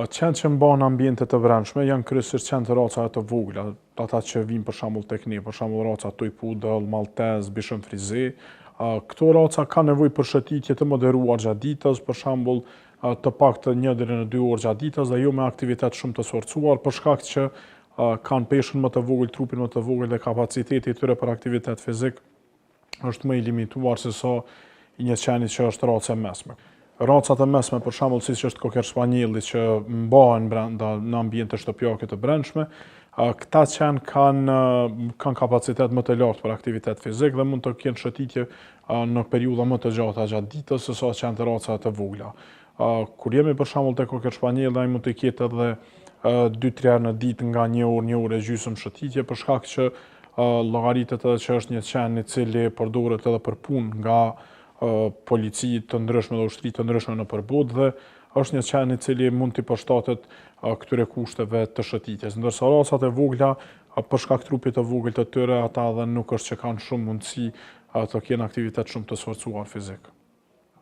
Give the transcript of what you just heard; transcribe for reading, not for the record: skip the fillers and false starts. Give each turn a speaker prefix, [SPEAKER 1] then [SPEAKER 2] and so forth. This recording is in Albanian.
[SPEAKER 1] Qenë që mban ambiente të brendshme janë kryesisht qenë të raca të vogla, ata që vinë për shembull tek ne, për shembull raca Toy Poodle, Maltez, Bichon Frise. Këto raca kanë nevojë për shëtitje të moderuar gjatë ditës, për shembull të paktën 1 deri në 2 orë gjatë ditës dhe jo me aktivitet shumë të forcuar, për shkak që kanë peshën më të vogël, trupin më të vogël dhe kapaciteti i tyre për aktivitet fizik është më i limituar se sa i një qeni që është raca e mesme. Racat e mesme, për shembull, siç është Cocker Spanieli që mbahen brenda në ambiente shtëpiake të brendshme, këta qenë kanë kapacitet më të lartë për aktivitet fizik dhe mund të kenë shëtitje në periudha më të gjata gjatë ditës se sa qenë të raca të vogla. Kur jemi për shembull te Cocker Spanieli, ai mund të ketë edhe 2-3 herë në ditë nga 1 orë e gjysmë shëtitje, për shkak që llogaritet edhe që është një qen i cili përdoret edhe për punë nga polici të ndryshme dhe ushtri të ndryshme në përbot dhe është një qen i cili mund t'i përshtatet këtyre kushteve të shëtitjes. Ndërsa racat e vogla, për shkak trupit të vogël të tyre, ata edhe nuk është që kanë shumë mundësi të kenë aktivitet shumë të sforcuar fizik.